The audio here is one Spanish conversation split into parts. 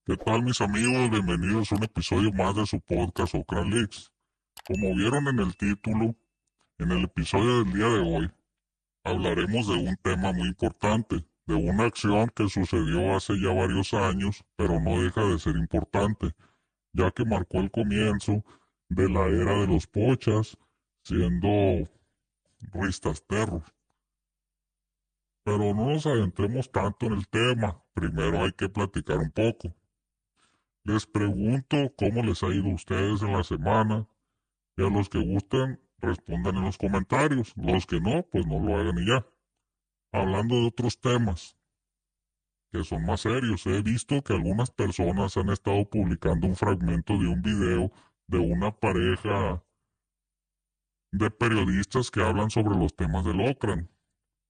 ¿Qué tal, mis amigos? Bienvenidos a un episodio más de su podcast Ocran Leaks. Como vieron en el título, en el episodio del día de hoy hablaremos de un tema muy importante, de una acción que sucedió hace ya varios años, pero no deja de ser importante, ya que marcó el comienzo de la era de los pochas, siendo ristas terros. Pero no nos adentremos tanto en el tema, primero hay que platicar un poco. Les pregunto cómo les ha ido a ustedes en la semana y a los que gusten respondan en los comentarios. Los que no, pues no lo hagan y ya. Hablando de otros temas que son más serios, he visto que algunas personas han estado publicando un fragmento de un video de una pareja de periodistas que hablan sobre los temas del Ocran.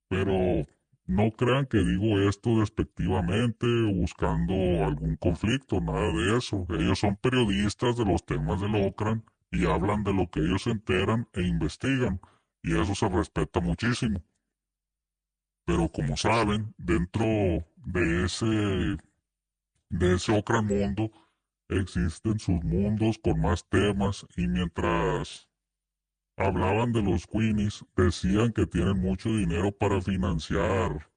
Pero no crean que digo esto despectivamente o buscando algún conflicto, nada de eso. Ellos son periodistas de los temas del Ocran y hablan de lo que ellos se enteran e investigan, y eso se respeta muchísimo. Pero como saben, dentro de ese Ocran mundo existen sus mundos con más temas, y mientras hablaban de los Queenies, decían que tienen mucho dinero para financiar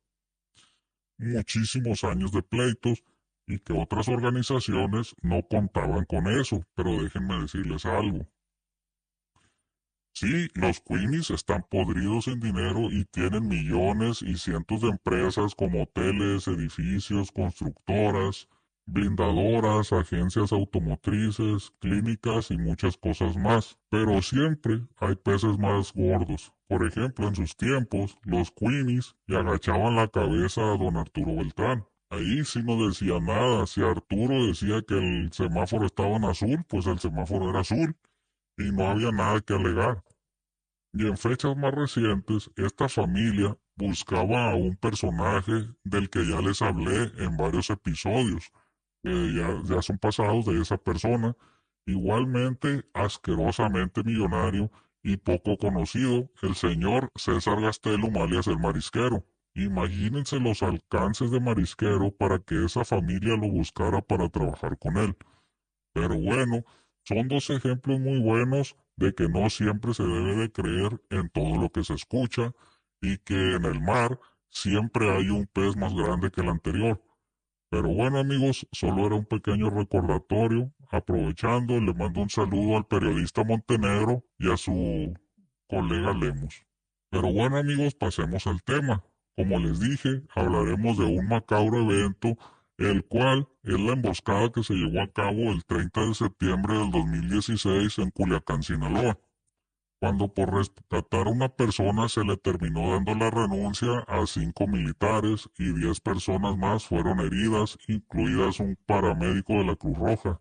muchísimos años de pleitos y que otras organizaciones no contaban con eso. Pero déjenme decirles algo. Sí, los Queenies están podridos en dinero y tienen millones y cientos de empresas como hoteles, edificios, constructoras, blindadoras, agencias automotrices, clínicas y muchas cosas más. Pero siempre hay peces más gordos. Por ejemplo, en sus tiempos, los Queenies le agachaban la cabeza a don Arturo Beltrán. Ahí sí no decía nada. Si Arturo decía que el semáforo estaba en azul, pues el semáforo era azul y no había nada que alegar. Y en fechas más recientes, esta familia buscaba a un personaje del que ya les hablé en varios episodios, que ya son pasados de esa persona, igualmente asquerosamente millonario y poco conocido, el señor César Gastelum alias el Marisquero. Imagínense los alcances de Marisquero para que esa familia lo buscara para trabajar con él. Pero bueno, son dos ejemplos muy buenos de que no siempre se debe de creer en todo lo que se escucha y que en el mar siempre hay un pez más grande que el anterior. Pero bueno, amigos, solo era un pequeño recordatorio. Aprovechando, le mando un saludo al periodista Montenegro y a su colega Lemos. Pero bueno, amigos, pasemos al tema. Como les dije, hablaremos de un macabro evento, el cual es la emboscada que se llevó a cabo el 30 de septiembre del 2016 en Culiacán, Sinaloa, cuando por rescatar a una persona se le terminó dando la renuncia a 5 militares y 10 personas más fueron heridas, incluidas un paramédico de la Cruz Roja.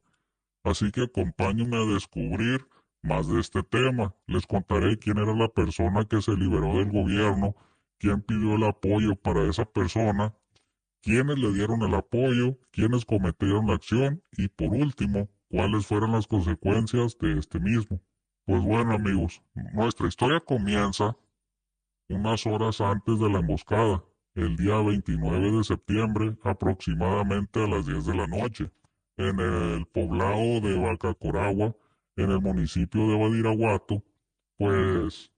Así que acompáñenme a descubrir más de este tema. Les contaré quién era la persona que se liberó del gobierno, quién pidió el apoyo para esa persona, quiénes le dieron el apoyo, quiénes cometieron la acción y por último, cuáles fueron las consecuencias de este mismo. Pues bueno, amigos, nuestra historia comienza unas horas antes de la emboscada, el día 29 de septiembre, aproximadamente a las 10 de la noche, en el poblado de Bacacoragua, en el municipio de Badiraguato. Pues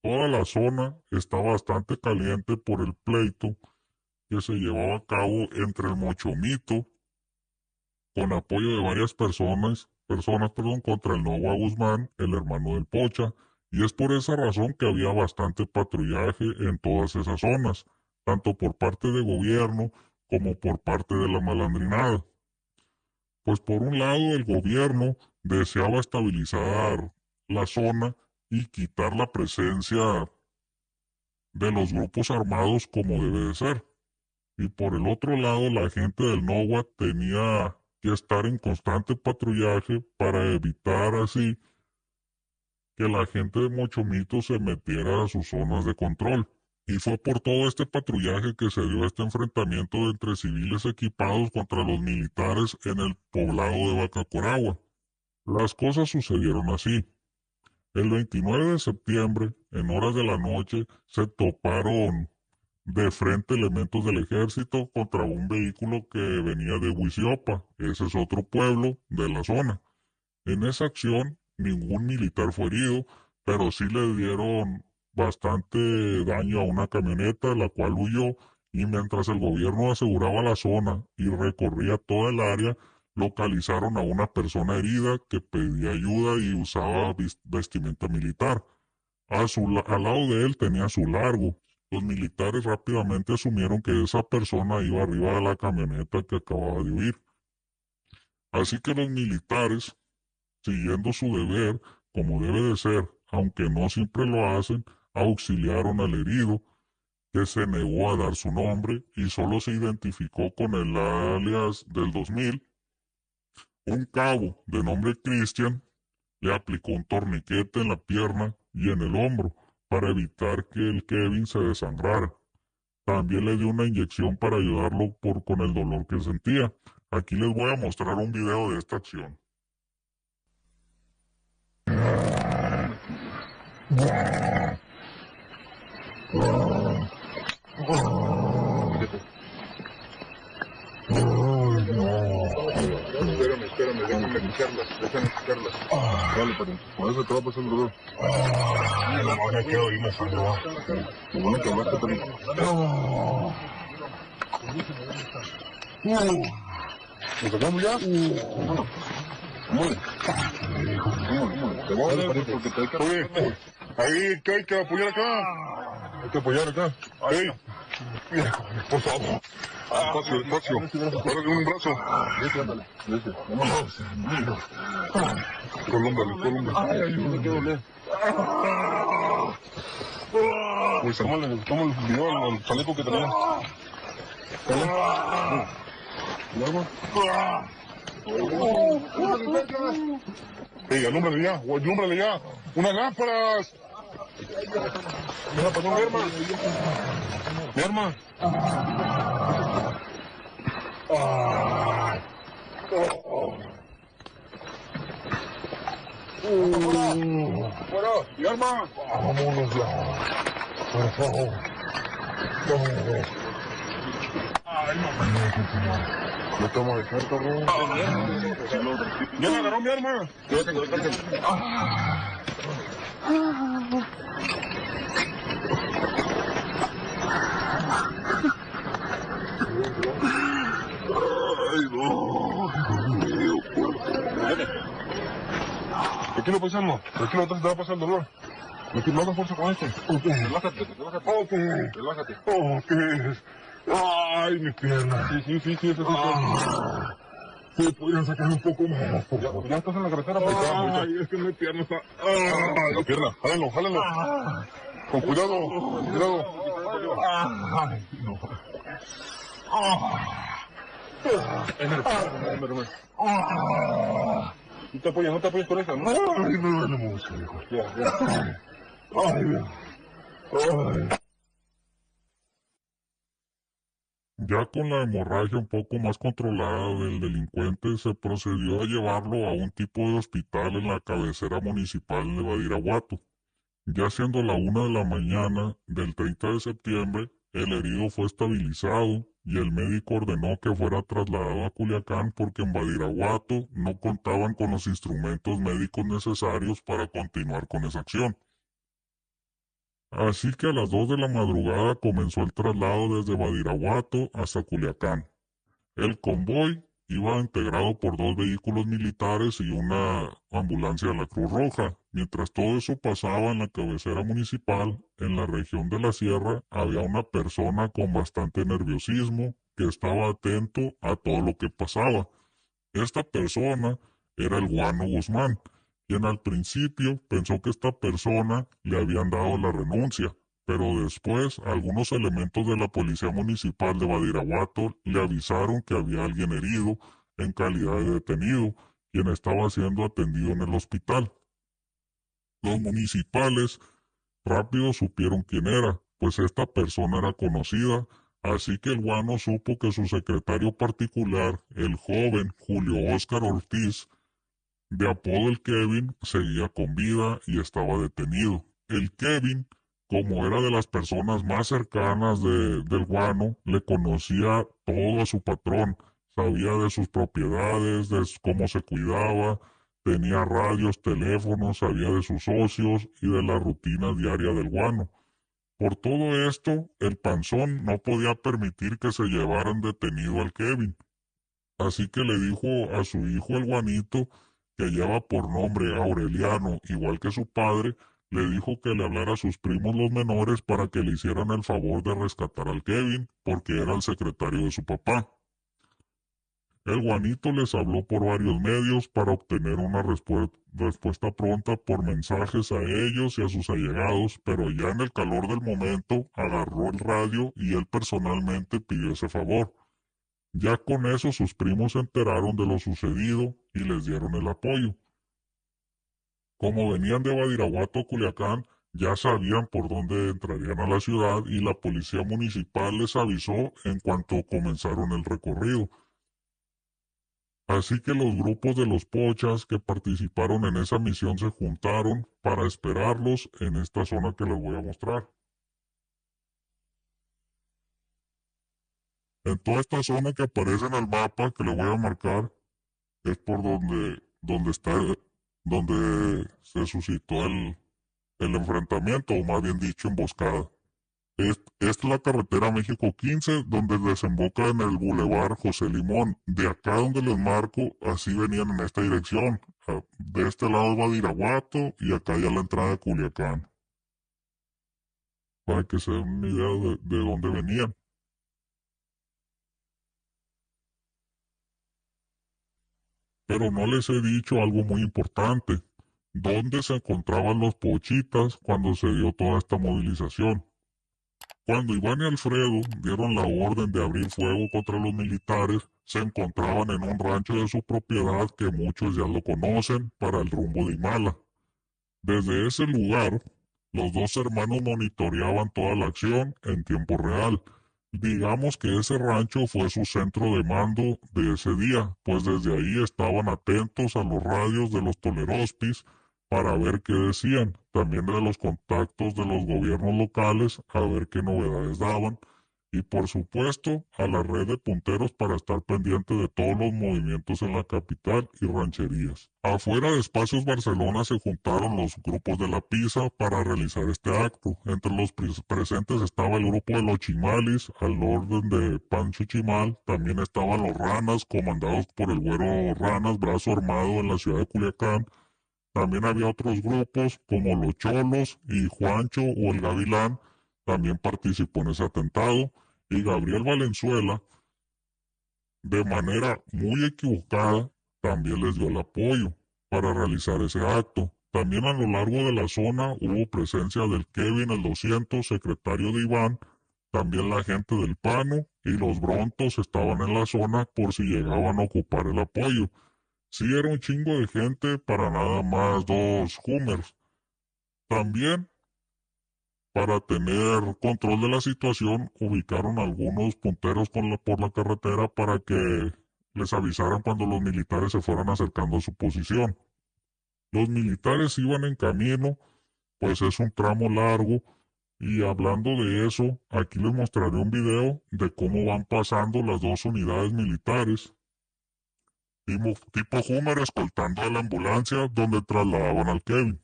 toda la zona está bastante caliente por el pleito que se llevaba a cabo entre el Mochomito, con apoyo de varias personas, contra el Nogua Guzmán, el hermano del Pocha, y es por esa razón que había bastante patrullaje en todas esas zonas, tanto por parte de gobierno como por parte de la malandrinada. Pues por un lado el gobierno deseaba estabilizar la zona y quitar la presencia de los grupos armados como debe de ser. Y por el otro lado, la gente del NOWA tenía que estar en constante patrullaje para evitar así que la gente de Mochomito se metiera a sus zonas de control. Y fue por todo este patrullaje que se dio este enfrentamiento entre civiles equipados contra los militares en el poblado de Bacacoragua. Las cosas sucedieron así. El 29 de septiembre, en horas de la noche, se toparon de frente elementos del ejército contra un vehículo que venía de Huiziopa, ese es otro pueblo de la zona. En esa acción, ningún militar fue herido, pero sí le dieron bastante daño a una camioneta, la cual huyó, y mientras el gobierno aseguraba la zona y recorría toda el área, localizaron a una persona herida que pedía ayuda y usaba vestimenta militar. Al lado de él tenía su largo. Los militares rápidamente asumieron que esa persona iba arriba de la camioneta que acababa de huir. Así que los militares, siguiendo su deber, como debe de ser, aunque no siempre lo hacen, auxiliaron al herido, que se negó a dar su nombre y solo se identificó con el alias del 2000. Un cabo de nombre Christian le aplicó un torniquete en la pierna y en el hombro para evitar que el Kevin se desangrara. También le dio una inyección para ayudarlo con el dolor que sentía. Aquí les voy a mostrar un video de esta acción. Espérame, déjame picarlas. Dale, padre, con eso te va a pasar el dolor. No me quedo ahí, me sangró. Lo bueno que hablaste, padre. ¿Lo sacamos ya? Vámonos. Te voy a dar porque te hay que... Oye, ahí, ¿qué hay que apoyar acá? Hay que apoyar acá. Ey, por favor. Despacio. Párale un brazo. Vámonos. Colúmbale. Ay, ayúdame, qué doler. Pues toma el video al chaleco que tenía. Ey, alúmbrale ya. Unas lámparas. Mira, pasó mi arma. Fuera, mi arma. Vámonos ya. Por favor. Ay, no. No te vamos a dejar, cabrón. Ya me agarró mi arma. Ay, no. Tranquilo, paisano. Tranquilo, te va a pasar el dolor. No hagas fuerza con esto. Relájate. Relájate. Ay, mi pierna. Sí, eso sí. Sí, podrían sacar un poco más. Ya estás en la carretera, paisano. Ay, es que mi pierna está... La pierna, jálenlo. Con cuidado. Ay, no. No te apoyes con esa, ¿no? Ay, me duele mucho, hijo. Ya. Ay. Ya con la hemorragia un poco más controlada del delincuente, se procedió a llevarlo a un tipo de hospital en la cabecera municipal de Badiraguato. Ya siendo la 1 de la mañana del 30 de septiembre, el herido fue estabilizado y el médico ordenó que fuera trasladado a Culiacán porque en Badiraguato no contaban con los instrumentos médicos necesarios para continuar con esa acción. Así que a las 2 de la madrugada comenzó el traslado desde Badiraguato hasta Culiacán. El convoy iba integrado por 2 vehículos militares y una ambulancia de la Cruz Roja. Mientras todo eso pasaba en la cabecera municipal, en la región de la Sierra, había una persona con bastante nerviosismo que estaba atento a todo lo que pasaba. Esta persona era el Guano Guzmán, quien al principio pensó que esta persona le habían dado la renuncia, pero después algunos elementos de la policía municipal de Badiraguato le avisaron que había alguien herido en calidad de detenido, quien estaba siendo atendido en el hospital. Los municipales rápido supieron quién era, pues esta persona era conocida, así que el guano supo que su secretario particular, el joven Julio Óscar Ortiz, de apodo el Kevin, seguía con vida y estaba detenido. El Kevin como era de las personas más cercanas del guano, le conocía todo a su patrón, sabía de sus propiedades, cómo se cuidaba, tenía radios, teléfonos, sabía de sus socios y de la rutina diaria del guano. Por todo esto, el panzón no podía permitir que se llevaran detenido al Kevin. Así que le dijo a su hijo el guanito, que lleva por nombre Aureliano, igual que su padre, le dijo que le hablara a sus primos los menores para que le hicieran el favor de rescatar al Kevin, porque era el secretario de su papá. El guanito les habló por varios medios para obtener una respuesta pronta por mensajes a ellos y a sus allegados, pero ya en el calor del momento agarró el radio y él personalmente pidió ese favor. Ya con eso sus primos se enteraron de lo sucedido y les dieron el apoyo. Como venían de Badiraguato a Culiacán, ya sabían por dónde entrarían a la ciudad y la policía municipal les avisó en cuanto comenzaron el recorrido. Así que los grupos de los pochas que participaron en esa misión se juntaron para esperarlos en esta zona que les voy a mostrar. En toda esta zona que aparece en el mapa que le voy a marcar es por donde se suscitó el enfrentamiento, o más bien dicho, emboscada. Es la carretera México 15, donde desemboca en el Boulevard José Limón. De acá donde les marco, así venían en esta dirección. De este lado va Badiraguato y acá ya la entrada de Culiacán. Para que se den una idea de dónde venían. Pero no les he dicho algo muy importante. ¿Dónde se encontraban los pochitas cuando se dio toda esta movilización? Cuando Iván y Alfredo dieron la orden de abrir fuego contra los militares, se encontraban en un rancho de su propiedad que muchos ya lo conocen para el rumbo de Imala. Desde ese lugar, los dos hermanos monitoreaban toda la acción en tiempo real. Digamos que ese rancho fue su centro de mando de ese día, pues desde ahí estaban atentos a los radios de los tolerospis para ver qué decían, también de los contactos de los gobiernos locales a ver qué novedades daban, y por supuesto a la red de punteros para estar pendiente de todos los movimientos en la capital y rancherías. Afuera de Espacios Barcelona se juntaron los grupos de la Pisa para realizar este acto. Entre los presentes estaba el grupo de los Chimalis, al orden de Pancho Chimal, también estaban los Ranas, comandados por el güero Ranas, brazo armado en la ciudad de Culiacán. También había otros grupos como los Cholos y Juancho o el Gavilán, también participó en ese atentado, y Gabriel Valenzuela, de manera muy equivocada, también les dio el apoyo para realizar ese acto. También a lo largo de la zona hubo presencia del Kevin el 200, secretario de Iván, también la gente del Pano y los Brontos estaban en la zona por si llegaban a ocupar el apoyo. Sí, era un chingo de gente para nada más dos Hummers. También, para tener control de la situación, ubicaron algunos punteros por la carretera para que les avisaran cuando los militares se fueran acercando a su posición. Los militares iban en camino, pues es un tramo largo, y hablando de eso, aquí les mostraré un video de cómo van pasando las dos unidades militares, tipo Hummer escoltando a la ambulancia donde trasladaban al Kevin.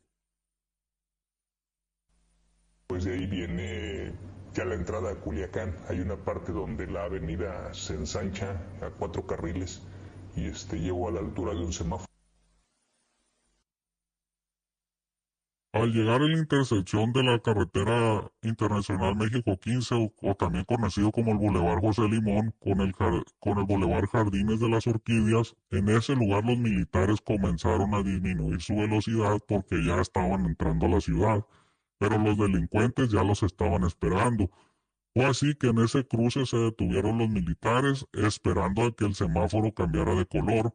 Pues de ahí viene ya la entrada a Culiacán. Hay una parte donde la avenida se ensancha a 4 carriles y llegó a la altura de un semáforo. Al llegar a la intersección de la carretera internacional México 15, o también conocido como el Boulevard José Limón, con el Boulevard Jardines de las Orquídeas, en ese lugar los militares comenzaron a disminuir su velocidad porque ya estaban entrando a la ciudad, pero los delincuentes ya los estaban esperando. Fue así que en ese cruce se detuvieron los militares esperando a que el semáforo cambiara de color.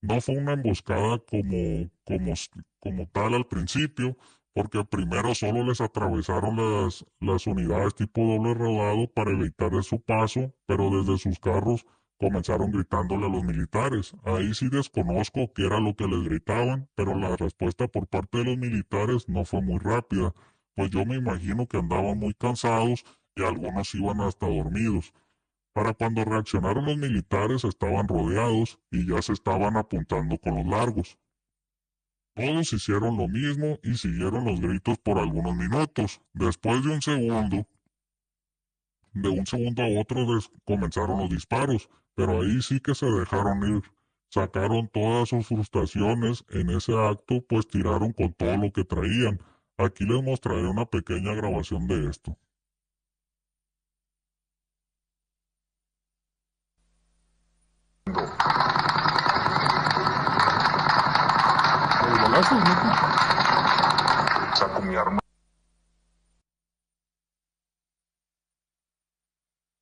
No fue una emboscada como tal al principio, porque primero solo les atravesaron las unidades tipo doble rodado para evitar su paso, pero desde sus carros comenzaron gritándole a los militares. Ahí sí desconozco qué era lo que les gritaban, pero la respuesta por parte de los militares no fue muy rápida. pues yo me imagino que andaban muy cansados y algunos iban hasta dormidos. Para cuando reaccionaron los militares estaban rodeados y ya se estaban apuntando con los largos. Todos hicieron lo mismo y siguieron los gritos por algunos minutos. Después de un segundo a otro comenzaron los disparos, pero ahí sí que se dejaron ir. Sacaron todas sus frustraciones en ese acto, pues tiraron con todo lo que traían. Aquí les mostraré una pequeña grabación de esto. Los balazos, ¿no? Saco mi arma.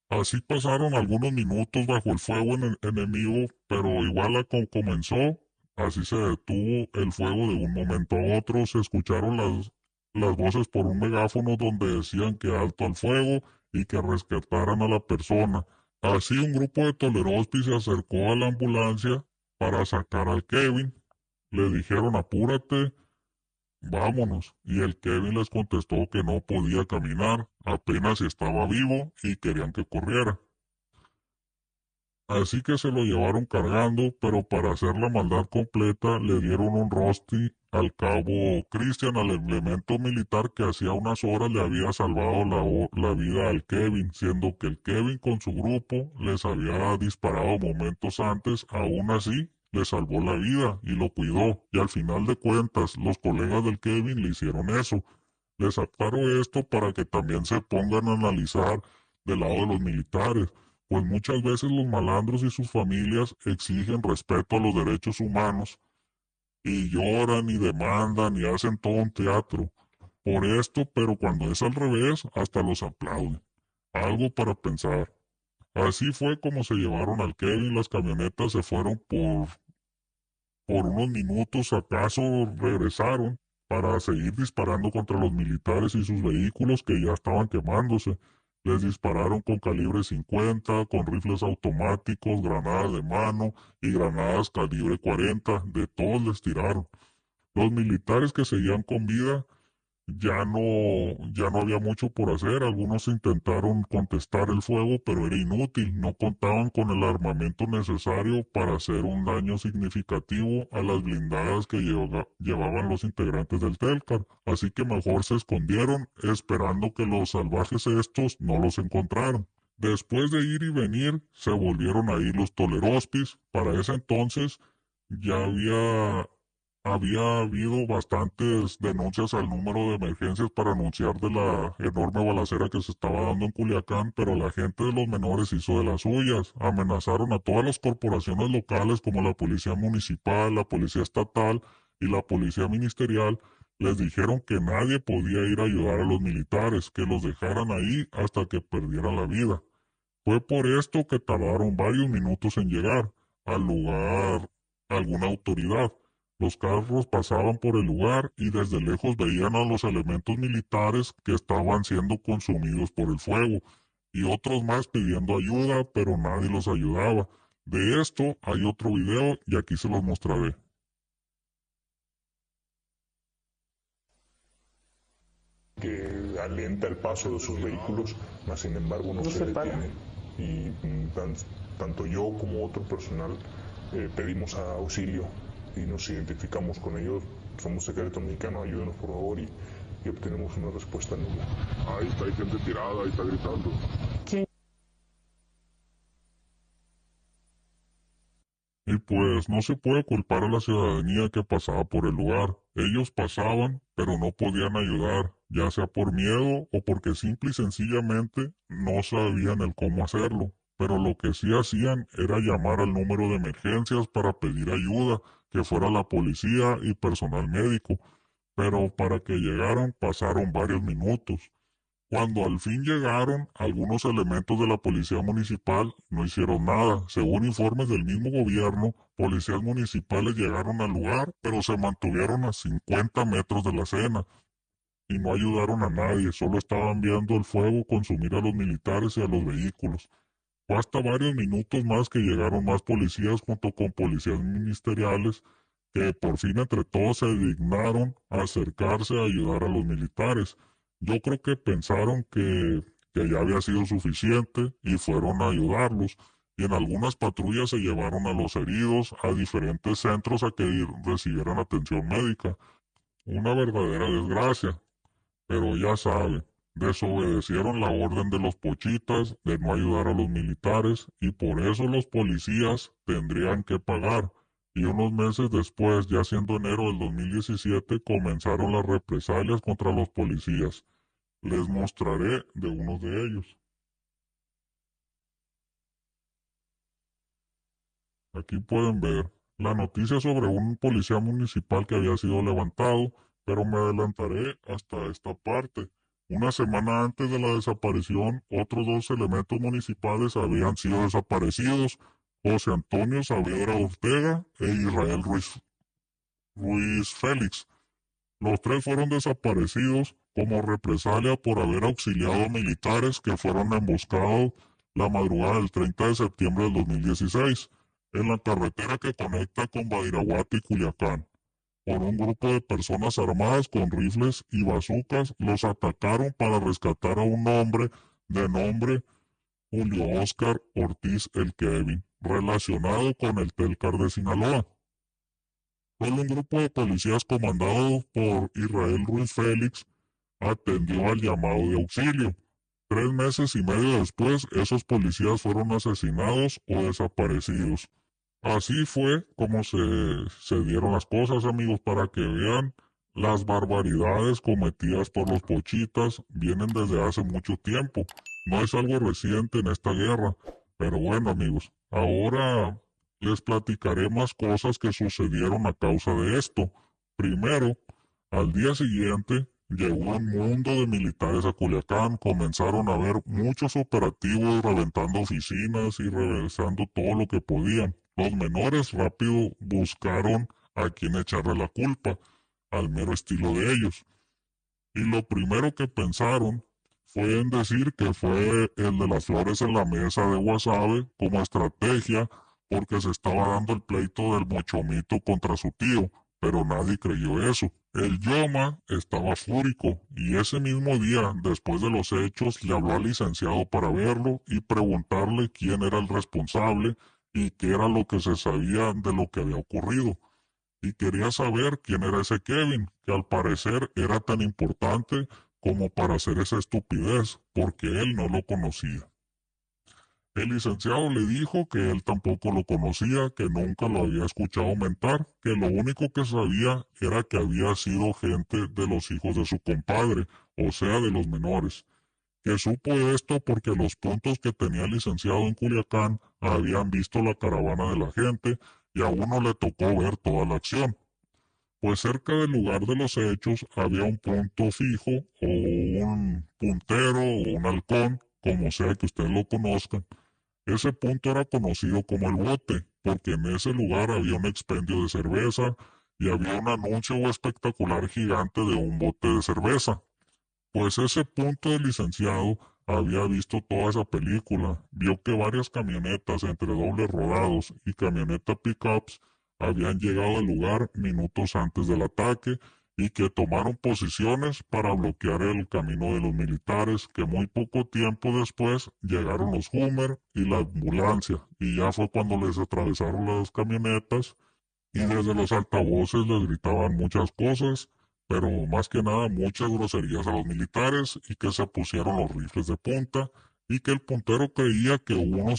Así pasaron algunos minutos bajo el fuego enemigo, pero igual a como comenzó, así se detuvo el fuego de un momento a otro. Se escucharon las voces por un megáfono donde decían que alto al fuego y que rescataran a la persona. Así un grupo de Tolerospis se acercó a la ambulancia para sacar al Kevin. Le dijeron apúrate, vámonos. Y el Kevin les contestó que no podía caminar, apenas estaba vivo y querían que corriera. Así que se lo llevaron cargando, pero para hacer la maldad completa le dieron un rosti al cabo Christian, al elemento militar que hacía unas horas le había salvado la vida al Kevin, siendo que el Kevin con su grupo les había disparado momentos antes. Aún así le salvó la vida y lo cuidó, y al final de cuentas los colegas del Kevin le hicieron eso. Les aclaro esto para que también se pongan a analizar del lado de los militares, pues muchas veces los malandros y sus familias exigen respeto a los derechos humanos y lloran y demandan y hacen todo un teatro por esto, pero cuando es al revés, hasta los aplauden. Algo para pensar. Así fue como se llevaron al Kevin. Las camionetas se fueron por unos minutos, acaso regresaron para seguir disparando contra los militares y sus vehículos que ya estaban quemándose. Les dispararon con calibre 50, con rifles automáticos, granadas de mano y granadas calibre 40, de todos les tiraron. Los militares que seguían con vida ya no había mucho por hacer. Algunos intentaron contestar el fuego, pero era inútil. No contaban con el armamento necesario para hacer un daño significativo a las blindadas que llevaban los integrantes del Telcar. Así que mejor se escondieron, esperando que los salvajes estos no los encontraran. Después de ir y venir, se volvieron a ir los Tolerospis. Para ese entonces ya había habido bastantes denuncias al número de emergencias para anunciar de la enorme balacera que se estaba dando en Culiacán, pero la gente de los menores hizo de las suyas. Amenazaron a todas las corporaciones locales como la policía municipal, la policía estatal y la policía ministerial. Les dijeron que nadie podía ir a ayudar a los militares, que los dejaran ahí hasta que perdieran la vida. Fue por esto que tardaron varios minutos en llegar al lugar alguna autoridad. Los carros pasaban por el lugar y desde lejos veían a los elementos militares que estaban siendo consumidos por el fuego y otros más pidiendo ayuda, pero nadie los ayudaba. De esto hay otro video y aquí se los mostraré. Que alienta el paso de sus vehículos, mas sin embargo no se detienen. Y tanto yo como otro personal pedimos auxilio y nos identificamos con ellos. Somos Ejército Mexicano, ayúdenos por favor, y obtenemos una respuesta nula. Ahí está, hay gente tirada, ahí está gritando. Y pues no se puede culpar a la ciudadanía que pasaba por el lugar. Ellos pasaban, pero no podían ayudar, ya sea por miedo o porque simple y sencillamente no sabían el cómo hacerlo. Pero lo que sí hacían era llamar al número de emergencias para pedir ayuda, que fuera la policía y personal médico. Pero para que llegaran pasaron varios minutos. Cuando al fin llegaron, algunos elementos de la policía municipal no hicieron nada. Según informes del mismo gobierno, policías municipales llegaron al lugar, pero se mantuvieron a 50 metros de la escena y no ayudaron a nadie, solo estaban viendo el fuego consumir a los militares y a los vehículos. Fue hasta varios minutos más que llegaron más policías junto con policías ministeriales que por fin entre todos se dignaron a acercarse a ayudar a los militares. Yo creo que pensaron que ya había sido suficiente y fueron a ayudarlos. Y en algunas patrullas se llevaron a los heridos a diferentes centros a que recibieran atención médica. Una verdadera desgracia, pero ya sabe, desobedecieron la orden de los pochitas de no ayudar a los militares y por eso los policías tendrían que pagar. Y unos meses después, ya siendo enero del 2017, comenzaron las represalias contra los policías. Les mostraré de unos de ellos. Aquí pueden ver la noticia sobre un policía municipal que había sido levantado, pero me adelantaré hasta esta parte. Una semana antes de la desaparición, otros dos elementos municipales habían sido desaparecidos, José Antonio Saavedra Ortega e Israel Ruiz Félix. Los tres fueron desaparecidos como represalia por haber auxiliado a militares que fueron emboscados la madrugada del 30 de septiembre del 2016 en la carretera que conecta con Badiraguato y Culiacán. Por un grupo de personas armadas con rifles y bazucas los atacaron para rescatar a un hombre de nombre Julio Óscar Ortiz el Kevin, relacionado con el Telcar de Sinaloa. Solo un grupo de policías comandado por Israel Ruiz Félix atendió al llamado de auxilio. 3 meses y medio después, esos policías fueron asesinados o desaparecidos. Así fue como se dieron las cosas, amigos, para que vean las barbaridades cometidas por los pochitas. Vienen desde hace mucho tiempo. No es algo reciente en esta guerra. Pero bueno, amigos, ahora les platicaré más cosas que sucedieron a causa de esto. Primero, al día siguiente, llegó un mundo de militares a Culiacán, comenzaron a ver muchos operativos reventando oficinas y reversando todo lo que podían. Los menores rápido buscaron a quien echarle la culpa, al mero estilo de ellos. Y lo primero que pensaron fue en decir que fue el de las flores en la mesa de Guasave como estrategia porque se estaba dando el pleito del mochomito contra su tío, pero nadie creyó eso. El Yoma estaba fúrico y ese mismo día, después de los hechos, le habló al licenciado para verlo y preguntarle quién era el responsable y qué era lo que se sabía de lo que había ocurrido. Y quería saber quién era ese Kevin, que al parecer era tan importante como para hacer esa estupidez, porque él no lo conocía. El licenciado le dijo que él tampoco lo conocía, que nunca lo había escuchado mentar, que lo único que sabía era que había sido gente de los hijos de su compadre, o sea, de los menores. Que supo esto porque los puntos que tenía el licenciado en Culiacán habían visto la caravana de la gente y a uno le tocó ver toda la acción. Pues cerca del lugar de los hechos había un punto fijo o un puntero o un halcón, como sea que ustedes lo conozcan. Ese punto era conocido como el bote, porque en ese lugar había un expendio de cerveza y había un anuncio espectacular gigante de un bote de cerveza. Pues ese punto del licenciado había visto toda esa película, vio que varias camionetas entre dobles rodados y camioneta pickups habían llegado al lugar minutos antes del ataque y que tomaron posiciones para bloquear el camino de los militares, que muy poco tiempo después llegaron los Hummer y la ambulancia, y ya fue cuando les atravesaron las camionetas y desde los altavoces les gritaban muchas cosas, pero más que nada muchas groserías a los militares y que se pusieron los rifles de punta y que el puntero creía que a uno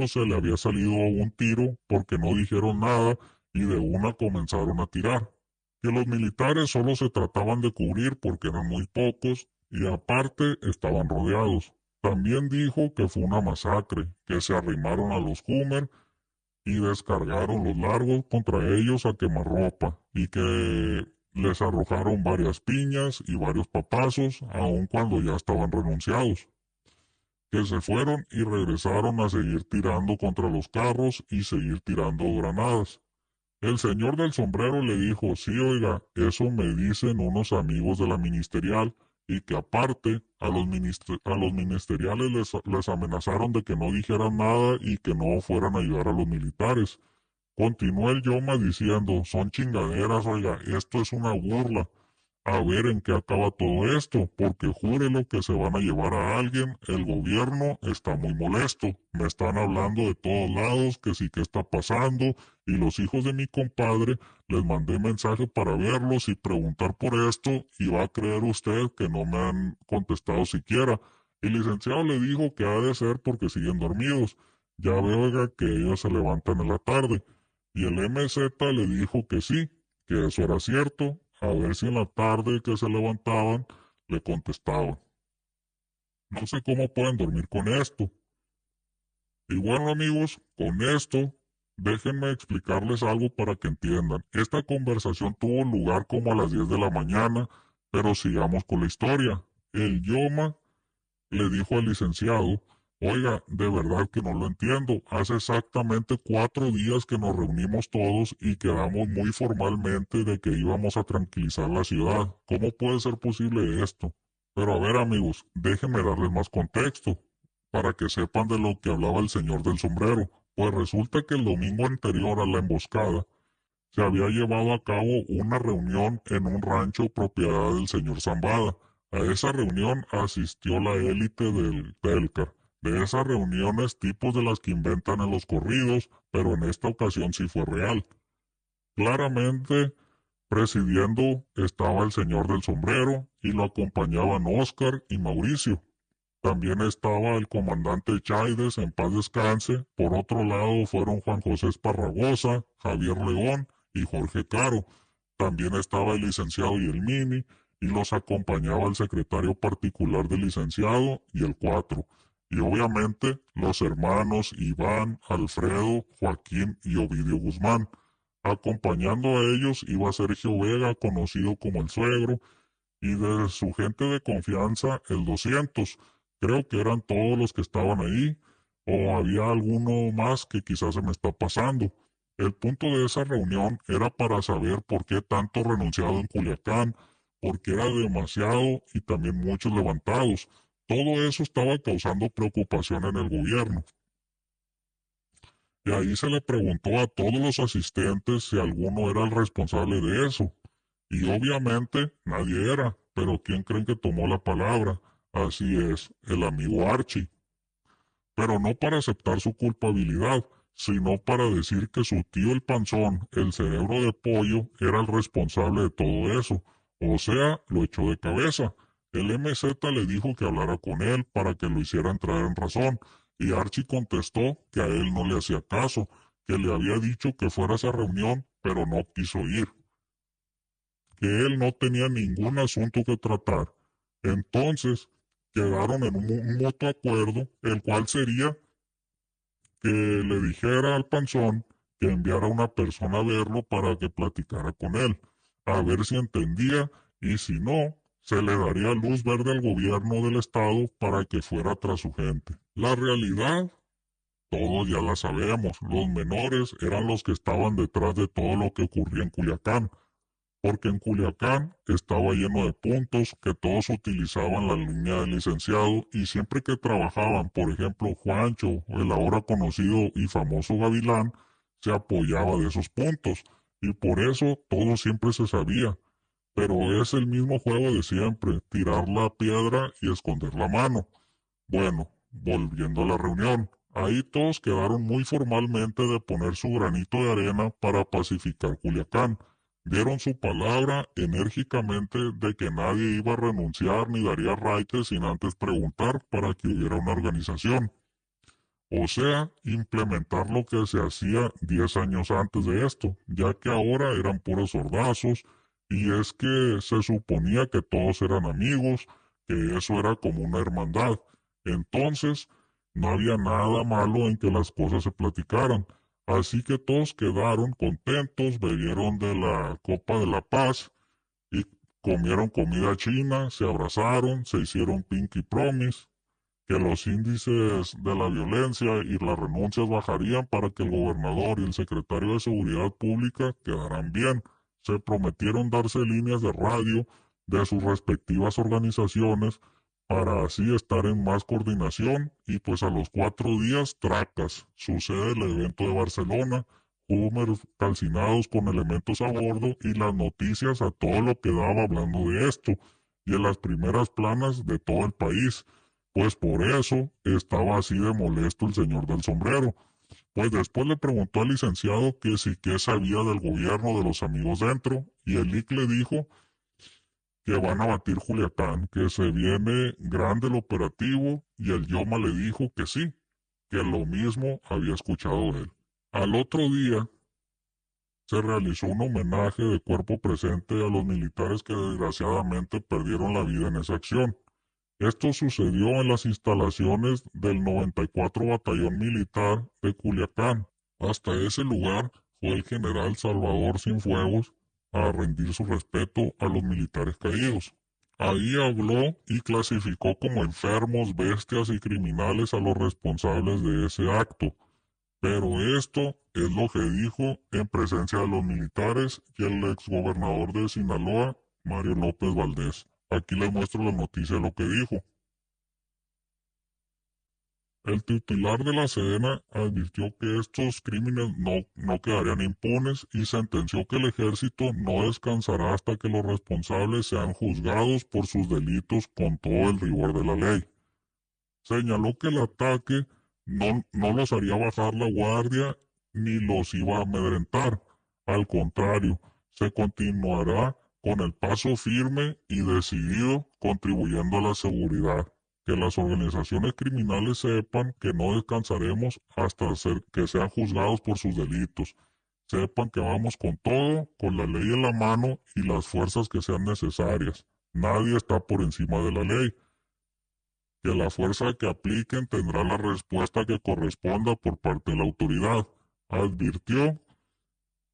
se le había salido un tiro porque no dijeron nada y de una comenzaron a tirar. Que los militares solo se trataban de cubrir porque eran muy pocos y aparte estaban rodeados. También dijo que fue una masacre, que se arrimaron a los Hummer y descargaron los largos contra ellos a quemarropa y que les arrojaron varias piñas y varios papazos, aun cuando ya estaban renunciados, que se fueron y regresaron a seguir tirando contra los carros y seguir tirando granadas. El señor del sombrero le dijo, sí, oiga, eso me dicen unos amigos de la ministerial, y que aparte a los ministeriales les amenazaron de que no dijeran nada y que no fueran a ayudar a los militares. Continuó el Yoma diciendo, son chingaderas, oiga, esto es una burla. a ver en qué acaba todo esto, porque júrelo que se van a llevar a alguien, el gobierno está muy molesto, me están hablando de todos lados que sí que está pasando, y los hijos de mi compadre les mandé mensaje para verlos y preguntar por esto, y va a creer usted que no me han contestado siquiera. El licenciado le dijo que ha de ser porque siguen dormidos, ya veo oiga, que ellos se levantan en la tarde, y el MZ le dijo que eso era cierto, a ver si en la tarde que se levantaban le contestaban. No sé cómo pueden dormir con esto. Y bueno amigos, con esto, déjenme explicarles algo para que entiendan. Esta conversación tuvo lugar como a las 10 de la mañana, pero sigamos con la historia. El Yoma le dijo al licenciado, oiga, de verdad que no lo entiendo. Hace exactamente 4 días que nos reunimos todos y quedamos muy formalmente de que íbamos a tranquilizar la ciudad. ¿Cómo puede ser posible esto? Pero a ver amigos, déjenme darles más contexto para que sepan de lo que hablaba el señor del sombrero. Pues resulta que el domingo anterior a la emboscada se había llevado a cabo una reunión en un rancho propiedad del señor Zambada. A esa reunión asistió la élite del Telcar, de esas reuniones tipos de las que inventan en los corridos, pero en esta ocasión sí fue real. Claramente, presidiendo estaba el señor del sombrero y lo acompañaban Oscar y Mauricio. También estaba el comandante Chaides, en paz descanse. Por otro lado fueron Juan José Esparragosa, Javier León y Jorge Caro. También estaba el licenciado y el Mini, y los acompañaba el secretario particular del licenciado y el Cuatro. Y obviamente los hermanos Iván, Alfredo, Joaquín y Ovidio Guzmán. Acompañando a ellos iba Sergio Vega, conocido como el Suegro, y de su gente de confianza el 200. Creo que eran todos los que estaban ahí, o había alguno más que quizás se me está pasando. El punto de esa reunión era para saber por qué tanto renunciado en Culiacán, porque era demasiado y también muchos levantados. Todo eso estaba causando preocupación en el gobierno. Y ahí se le preguntó a todos los asistentes si alguno era el responsable de eso. Y obviamente nadie era, pero ¿quién creen que tomó la palabra? Así es, el amigo Archie. Pero no para aceptar su culpabilidad, sino para decir que su tío el panzón, el cerebro de pollo, era el responsable de todo eso. O sea, lo echó de cabeza. El MZ le dijo que hablara con él para que lo hiciera entrar en razón, y Archie contestó que a él no le hacía caso, que le había dicho que fuera a esa reunión, pero no quiso ir, que él no tenía ningún asunto que tratar. Entonces, quedaron en un mutuo acuerdo, el cual sería que le dijera al panzón que enviara una persona a verlo para que platicara con él, a ver si entendía, y si no, se le daría luz verde al gobierno del estado para que fuera tras su gente. La realidad, todos ya la sabemos, los menores eran los que estaban detrás de todo lo que ocurría en Culiacán, porque en Culiacán estaba lleno de puntos que todos utilizaban la línea del licenciado, y siempre que trabajaban, por ejemplo, Juancho, el ahora conocido y famoso Gavilán, se apoyaba de esos puntos, y por eso todo siempre se sabía. Pero es el mismo juego de siempre, tirar la piedra y esconder la mano. Bueno, volviendo a la reunión, ahí todos quedaron muy formalmente de poner su granito de arena para pacificar Culiacán. Dieron su palabra enérgicamente de que nadie iba a renunciar ni daría raite sin antes preguntar para que hubiera una organización. O sea, implementar lo que se hacía 10 años antes de esto, ya que ahora eran puros sordazos, y es que se suponía que todos eran amigos, que eso era como una hermandad. Entonces, no había nada malo en que las cosas se platicaran. Así que todos quedaron contentos, bebieron de la copa de la paz y comieron comida china, se abrazaron, se hicieron pinky promise, que los índices de la violencia y las renuncias bajarían para que el gobernador y el secretario de Seguridad Pública quedaran bien. Se prometieron darse líneas de radio de sus respectivas organizaciones para así estar en más coordinación, y pues a los 4 días, tracas, sucede el evento de Barcelona, Hummers calcinados con elementos a bordo y las noticias a todo lo que daba hablando de esto, y en las primeras planas de todo el país. Pues por eso estaba así de molesto el señor del sombrero. Pues después le preguntó al licenciado que si qué sabía del gobierno de los amigos dentro, y el IC le dijo que van a batir Culiacán, que se viene grande el operativo, y el Yoma le dijo que sí, que lo mismo había escuchado de él. Al otro día se realizó un homenaje de cuerpo presente a los militares que desgraciadamente perdieron la vida en esa acción. Esto sucedió en las instalaciones del 94 Batallón Militar de Culiacán. Hasta ese lugar fue el general Salvador Cienfuegos a rendir su respeto a los militares caídos. Ahí habló y clasificó como enfermos, bestias y criminales a los responsables de ese acto. Pero esto es lo que dijo en presencia de los militares y el exgobernador de Sinaloa, Mario López Valdés. Aquí les muestro la noticia de lo que dijo. El titular de la Sedena advirtió que estos crímenes no quedarían impunes y sentenció que el ejército no descansará hasta que los responsables sean juzgados por sus delitos con todo el rigor de la ley. Señaló que el ataque no los haría bajar la guardia ni los iba a amedrentar. Al contrario, se continuará con el paso firme y decidido contribuyendo a la seguridad. Que las organizaciones criminales sepan que no descansaremos hasta que sean juzgados por sus delitos. Sepan que vamos con todo, con la ley en la mano y las fuerzas que sean necesarias. Nadie está por encima de la ley. Que la fuerza que apliquen tendrá la respuesta que corresponda por parte de la autoridad. Advirtió,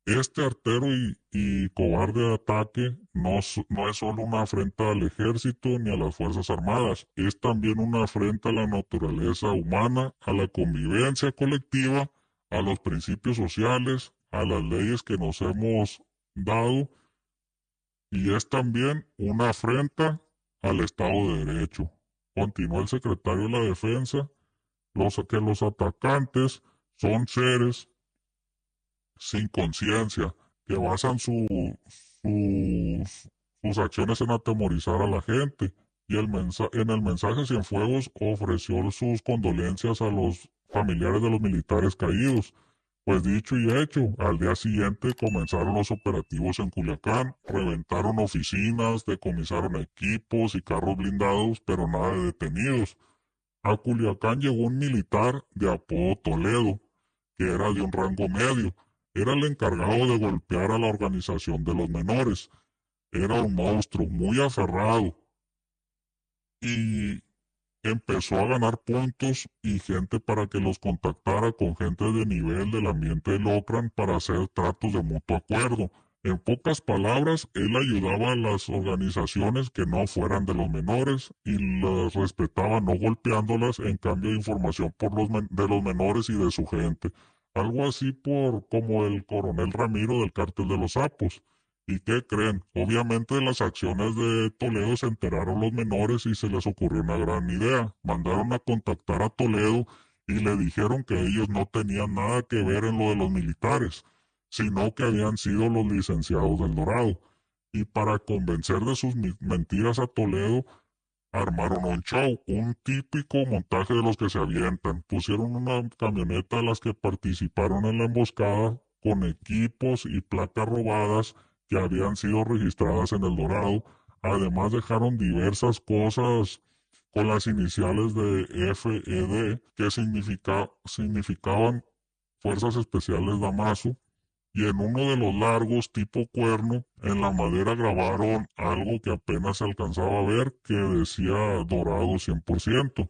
este artero y cobarde ataque no es solo una afrenta al ejército ni a las Fuerzas Armadas, es también una afrenta a la naturaleza humana, a la convivencia colectiva, a los principios sociales, a las leyes que nos hemos dado, y es también una afrenta al Estado de Derecho. Continuó el secretario de la Defensa, que los atacantes son seres sin conciencia, que basan sus acciones en atemorizar a la gente. Y en el mensaje Cienfuegos ofreció sus condolencias a los familiares de los militares caídos. Pues dicho y hecho, al día siguiente comenzaron los operativos en Culiacán, reventaron oficinas, decomisaron equipos y carros blindados, pero nada de detenidos. A Culiacán llegó un militar de apodo Toledo, que era de un rango medio. Era el encargado de golpear a la organización de los menores. Era un monstruo, muy aferrado. Y empezó a ganar puntos y gente para que los contactara con gente de nivel del ambiente del OCRAN para hacer tratos de mutuo acuerdo. En pocas palabras, él ayudaba a las organizaciones que no fueran de los menores y las respetaba no golpeándolas en cambio de información de los menores y de su gente. Algo así como el coronel Ramiro del Cártel de los Sapos. ¿Y qué creen? Obviamente de las acciones de Toledo se enteraron los menores y se les ocurrió una gran idea. Mandaron a contactar a Toledo y le dijeron que ellos no tenían nada que ver en lo de los militares, sino que habían sido los licenciados del Dorado. Y para convencer de sus mentiras a Toledo, armaron un show, un típico montaje de los que se avientan. Pusieron una camioneta a las que participaron en la emboscada con equipos y placas robadas que habían sido registradas en El Dorado. Además dejaron diversas cosas con las iniciales de FED que significaban Fuerzas Especiales Damaso, y en uno de los largos tipo cuerno, en la madera grabaron algo que apenas se alcanzaba a ver que decía Dorado 100%,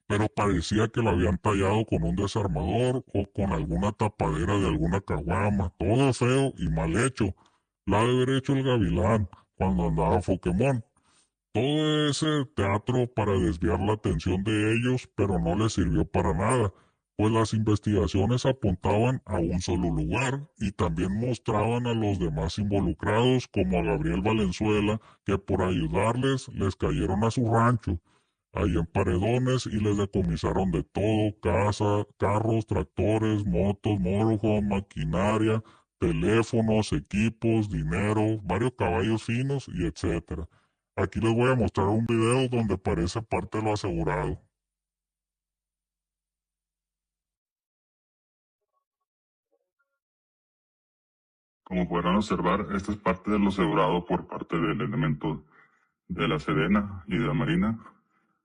pero parecía que lo habían tallado con un desarmador o con alguna tapadera de alguna caguama, todo feo y mal hecho. La de haber hecho el Gavilán cuando andaba Pokémon. Todo ese teatro para desviar la atención de ellos, pero no les sirvió para nada, pues las investigaciones apuntaban a un solo lugar y también mostraban a los demás involucrados, como a Gabriel Valenzuela, que por ayudarles les cayeron a su rancho. ahí en Paredones y les decomisaron de todo: casa, carros, tractores, motos, motorhome, maquinaria, teléfonos, equipos, dinero, varios caballos finos y etcétera. Aquí les voy a mostrar un video donde aparece parte de lo asegurado. Como podrán observar, esta es parte de lo asegurado por parte del elemento de la Sedena y de la Marina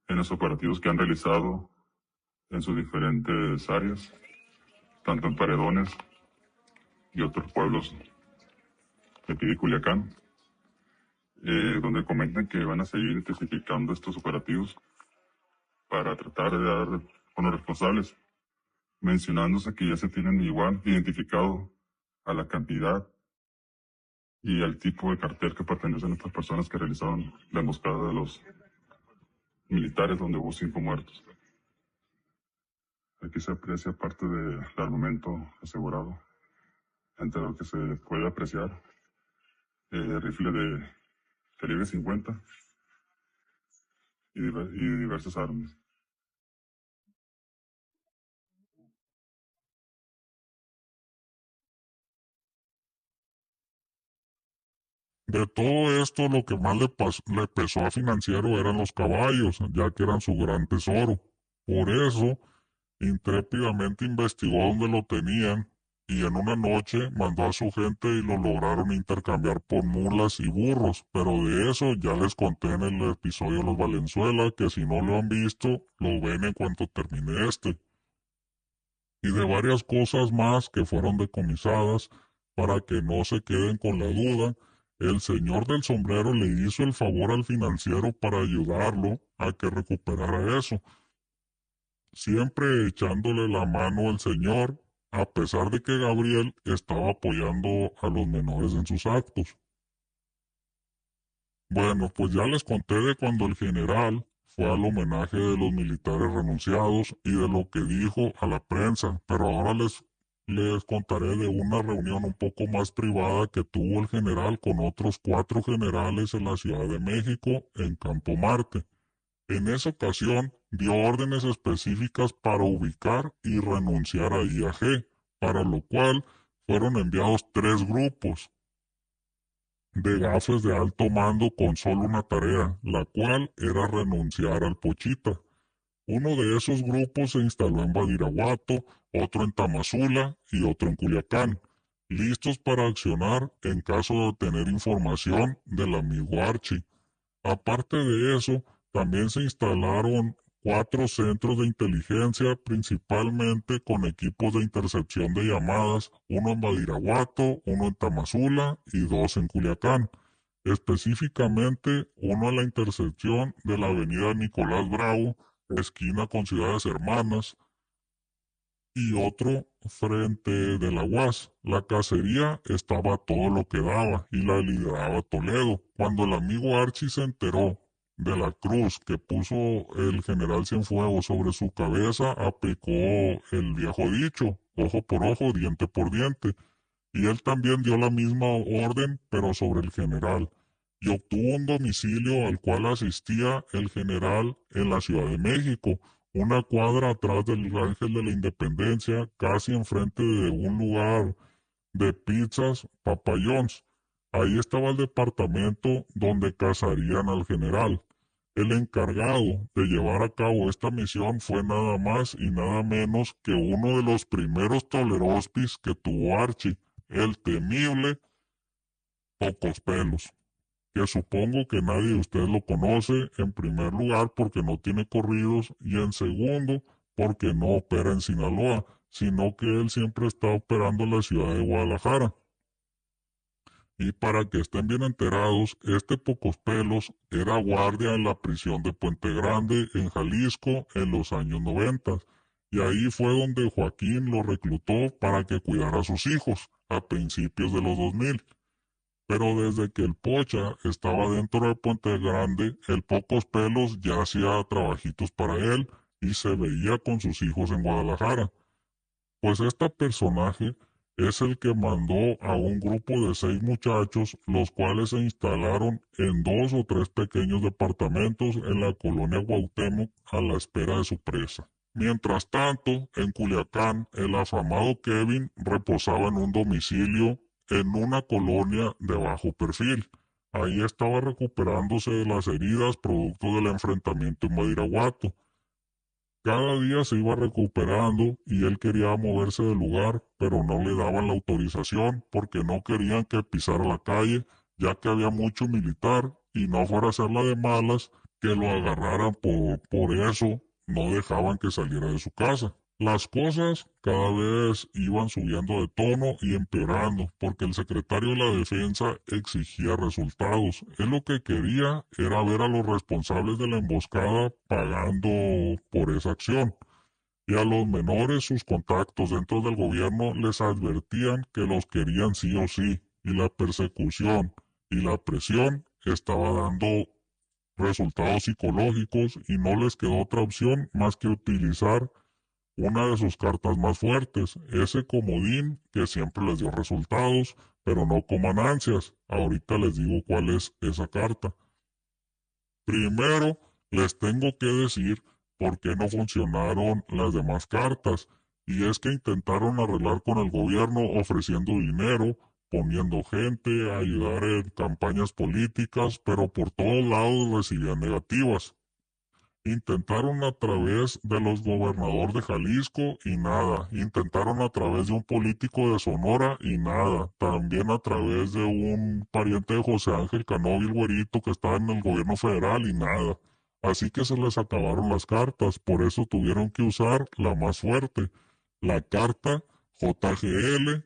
en los operativos que han realizado en sus diferentes áreas, tanto en Paredones y otros pueblos de aquí de Culiacán, donde comentan que van a seguir intensificando estos operativos para tratar de dar con los responsables, mencionándose que ya se tienen igual identificado a la cantidad y al tipo de cartel que pertenecen a estas personas que realizaron la emboscada de los militares donde hubo 5 muertos. Aquí se aprecia parte del armamento asegurado, entre lo que se puede apreciar rifle de calibre 50 y diversas armas. De todo esto, lo que más le pesó a Financiero eran los caballos, ya que eran su gran tesoro. Por eso, intrépidamente investigó dónde lo tenían y en una noche mandó a su gente y lo lograron intercambiar por mulas y burros. Pero de eso ya les conté en el episodio de los Valenzuela, que si no lo han visto, lo ven en cuanto termine este. Y de varias cosas más que fueron decomisadas, para que no se queden con la duda. El señor del sombrero le hizo el favor al Financiero para ayudarlo a que recuperara eso, siempre echándole la mano al señor, a pesar de que Gabriel estaba apoyando a los menores en sus actos. Bueno, pues ya les conté de cuando el general fue al homenaje de los militares renunciados y de lo que dijo a la prensa, pero ahora les contaré de una reunión un poco más privada que tuvo el general con otros 4 generales en la Ciudad de México, en Campo Marte. En esa ocasión dio órdenes específicas para ubicar y renunciar a IAG, para lo cual fueron enviados 3 grupos de gafes de alto mando con solo una tarea, la cual era renunciar al Pochita. Uno de esos grupos se instaló en Badiraguato, otro en Tamazula y otro en Culiacán, listos para accionar en caso de obtener información del amigo Archie. Aparte de eso, también se instalaron 4 centros de inteligencia, principalmente con equipos de intercepción de llamadas, uno en Badiraguato, uno en Tamazula y 2 en Culiacán. Específicamente, uno en la intercepción de la avenida Nicolás Bravo, esquina con Ciudades Hermanas, y otro frente de la UAS. La cacería estaba a todo lo que daba y la lideraba Toledo. Cuando el amigo Archie se enteró de la cruz que puso el general Cienfuegos sobre su cabeza, aplicó el viejo dicho: ojo por ojo, diente por diente. Y él también dio la misma orden, pero sobre el general, y obtuvo un domicilio al cual asistía el general en la Ciudad de México, una cuadra atrás del Ángel de la Independencia, casi enfrente de un lugar de pizzas, Papa John's. Ahí estaba el departamento donde cazarían al general. El encargado de llevar a cabo esta misión fue nada más y nada menos que uno de los primeros tolerospis que tuvo Archie, el temible Pocos Pelos, que supongo que nadie de ustedes lo conoce, en primer lugar porque no tiene corridos y en segundo porque no opera en Sinaloa, sino que él siempre está operando en la ciudad de Guadalajara. Y para que estén bien enterados, este Pocos Pelos era guardia en la prisión de Puente Grande, en Jalisco, en los años 90. Y ahí fue donde Joaquín lo reclutó para que cuidara a sus hijos, a principios de los 2000. Pero desde que el Pocha estaba dentro de Puente Grande, el Pocos Pelos ya hacía trabajitos para él y se veía con sus hijos en Guadalajara. Pues este personaje es el que mandó a un grupo de 6 muchachos, los cuales se instalaron en 2 o 3 pequeños departamentos en la colonia Cuauhtémoc a la espera de su presa. Mientras tanto, en Culiacán, el afamado Kevin reposaba en un domicilio en una colonia de bajo perfil. Ahí estaba recuperándose de las heridas producto del enfrentamiento en Badiraguato. Cada día se iba recuperando y él quería moverse del lugar, pero no le daban la autorización porque no querían que pisara la calle, ya que había mucho militar y no fuera a ser la de malas que lo agarraran por eso, no dejaban que saliera de su casa. Las cosas cada vez iban subiendo de tono y empeorando, porque el secretario de la Defensa exigía resultados. Él lo que quería era ver a los responsables de la emboscada pagando por esa acción. Y a los menores sus contactos dentro del gobierno les advertían que los querían sí o sí, y la persecución y la presión estaba dando resultados psicológicos y no les quedó otra opción más que utilizar una de sus cartas más fuertes, ese comodín que siempre les dio resultados, pero no coman ansias. Ahorita les digo cuál es esa carta. Primero, les tengo que decir por qué no funcionaron las demás cartas, y es que intentaron arreglar con el gobierno ofreciendo dinero, poniendo gente a ayudar en campañas políticas, pero por todos lados recibían negativas. Intentaron a través de los gobernadores de Jalisco y nada. Intentaron a través de un político de Sonora y nada. También a través de un pariente de José Ángel Canovi, el güerito, que estaba en el gobierno federal y nada. Así que se les acabaron las cartas. Por eso tuvieron que usar la más fuerte. La carta JGL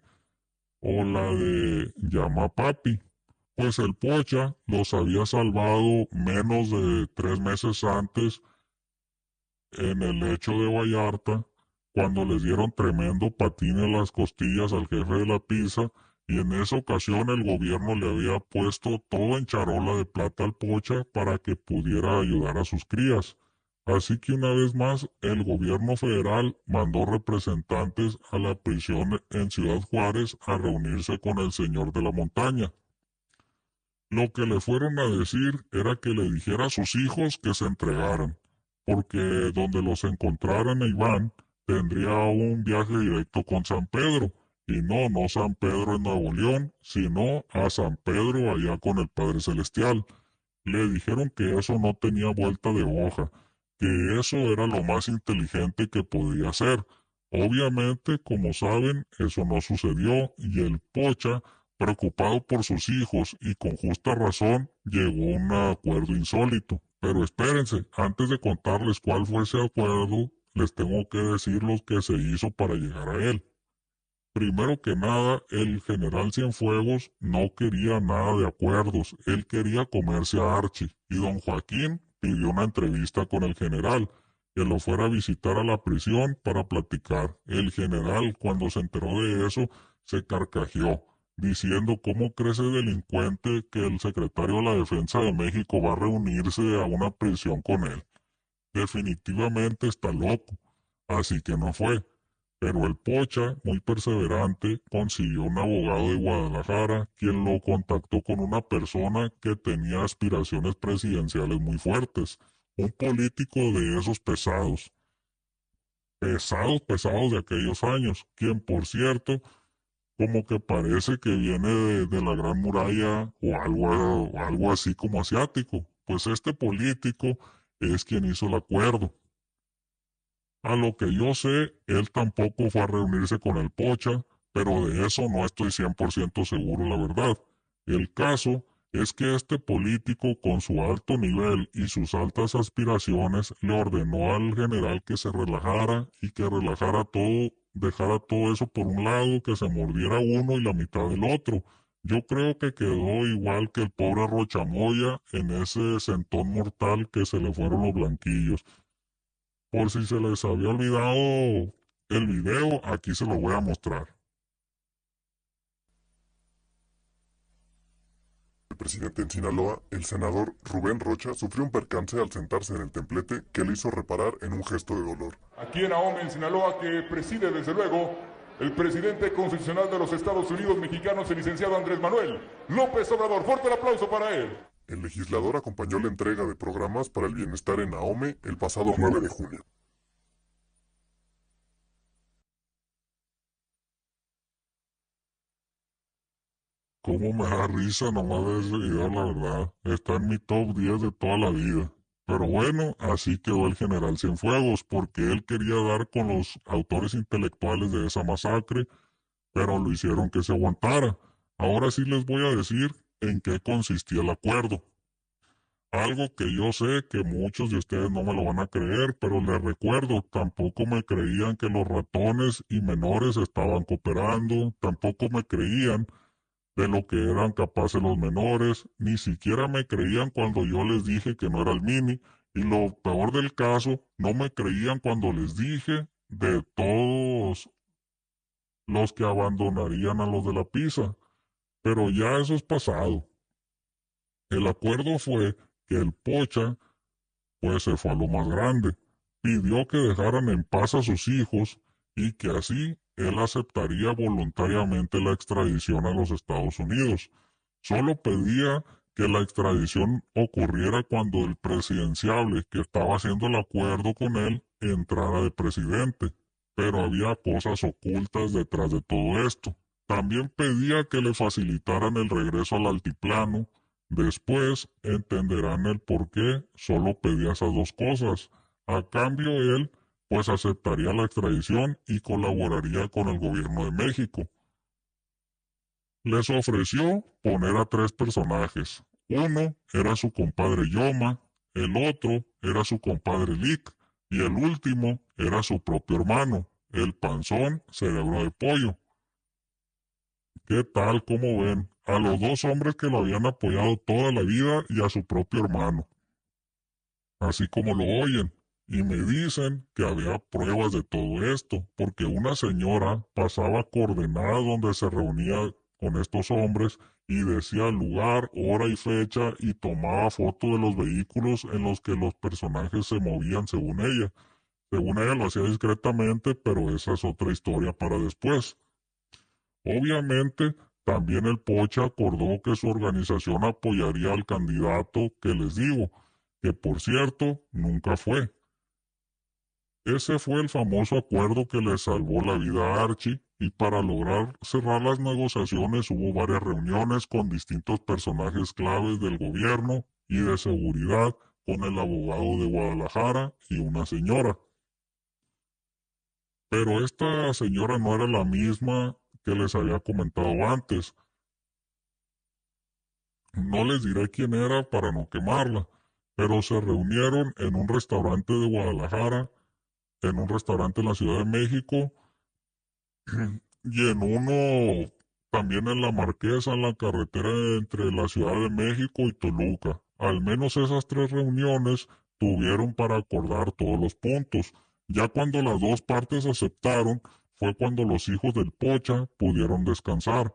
o la de Llama Papi. Pues el Pocha los había salvado menos de 3 meses antes en el lecho de Vallarta, cuando les dieron tremendo patín en las costillas al jefe de la pizza, y en esa ocasión el gobierno le había puesto todo en charola de plata al Pocha para que pudiera ayudar a sus crías. Así que una vez más el gobierno federal mandó representantes a la prisión en Ciudad Juárez a reunirse con el señor de la montaña. Lo que le fueron a decir era que le dijera a sus hijos que se entregaran, porque donde los encontraran a Iván tendría un viaje directo con San Pedro, y no San Pedro en Nuevo León, sino a San Pedro allá con el Padre Celestial. Le dijeron que eso no tenía vuelta de hoja, que eso era lo más inteligente que podía hacer. Obviamente, como saben, eso no sucedió y el Pocha, preocupado por sus hijos y con justa razón, llegó a un acuerdo insólito. Pero espérense, antes de contarles cuál fue ese acuerdo, les tengo que decir lo que se hizo para llegar a él. Primero que nada, el general Cienfuegos no quería nada de acuerdos, él quería comerse a Archie, y don Joaquín pidió una entrevista con el general, que lo fuera a visitar a la prisión para platicar. El general, cuando se enteró de eso, se carcajeó, diciendo cómo cree ese delincuente que el secretario de la Defensa de México va a reunirse a una prisión con él. Definitivamente está loco, así que no fue. Pero el Pocha, muy perseverante, consiguió un abogado de Guadalajara, quien lo contactó con una persona que tenía aspiraciones presidenciales muy fuertes, un político de esos pesados, pesados de aquellos años, quien por cierto, como que parece que viene de la Gran Muralla o algo así como asiático, pues este político es quien hizo el acuerdo. A lo que yo sé, él tampoco fue a reunirse con el Pocha, pero de eso no estoy 100% seguro, la verdad. El caso es que este político, con su alto nivel y sus altas aspiraciones, le ordenó al general que se relajara y que relajara todo, dejara todo eso por un lado, que se mordiera uno y la mitad del otro. Yo creo que quedó igual que el pobre Rochamoya en ese sentón mortal que se le fueron los blanquillos. Por si se les había olvidado el video, aquí se lo voy a mostrar. El presidente en Sinaloa, el senador Rubén Rocha, sufrió un percance al sentarse en el templete que le hizo reparar en un gesto de dolor. Aquí en Ahome, en Sinaloa, que preside desde luego el presidente constitucional de los Estados Unidos mexicanos, el licenciado Andrés Manuel López Obrador. Fuerte el aplauso para él. El legislador acompañó la entrega de programas para el bienestar en Ahome el pasado 9 de junio. Cómo me da risa nomás ver ese video, la verdad. Está en mi top 10 de toda la vida. Pero bueno, así quedó el general Cienfuegos, porque él quería dar con los autores intelectuales de esa masacre, pero lo hicieron que se aguantara. Ahora sí les voy a decir en qué consistía el acuerdo. Algo que yo sé que muchos de ustedes no me lo van a creer, pero les recuerdo, tampoco me creían que los ratones y menores estaban cooperando, tampoco me creían de lo que eran capaces los menores, ni siquiera me creían cuando yo les dije que no era el Mini, y lo peor del caso, no me creían cuando les dije de todos los que abandonarían a los de la pizza, pero ya eso es pasado. El acuerdo fue que el Pocha, pues se fue a lo más grande, pidió que dejaran en paz a sus hijos y que así él aceptaría voluntariamente la extradición a los Estados Unidos. Solo pedía que la extradición ocurriera cuando el presidenciable que estaba haciendo el acuerdo con él entrara de presidente, pero había cosas ocultas detrás de todo esto. También pedía que le facilitaran el regreso al altiplano. Después entenderán el por qué solo pedía esas dos cosas. A cambio él pues aceptaría la extradición y colaboraría con el gobierno de México. Les ofreció poner a 3 personajes. Uno era su compadre Yoma, el otro era su compadre Lick y el último era su propio hermano, el panzón cerebro de pollo. ¿Qué tal? ¿Cómo ven? A los 2 hombres que lo habían apoyado toda la vida y a su propio hermano. Así como lo oyen. Y me dicen que había pruebas de todo esto, porque una señora pasaba coordenadas donde se reunía con estos hombres y decía lugar, hora y fecha y tomaba fotos de los vehículos en los que los personajes se movían según ella. Según ella lo hacía discretamente, pero esa es otra historia para después. Obviamente, también el Pocha acordó que su organización apoyaría al candidato que les digo, que por cierto nunca fue. Ese fue el famoso acuerdo que le salvó la vida a Archie, y para lograr cerrar las negociaciones hubo varias reuniones con distintos personajes claves del gobierno y de seguridad, con el abogado de Guadalajara y una señora. Pero esta señora no era la misma que les había comentado antes. No les diré quién era para no quemarla, pero se reunieron en un restaurante de Guadalajara, en un restaurante en la Ciudad de México, y en uno también en la Marquesa, en la carretera entre la Ciudad de México y Toluca. Al menos esas 3 reuniones tuvieron para acordar todos los puntos. Ya cuando las 2 partes aceptaron, fue cuando los hijos del Pocha pudieron descansar,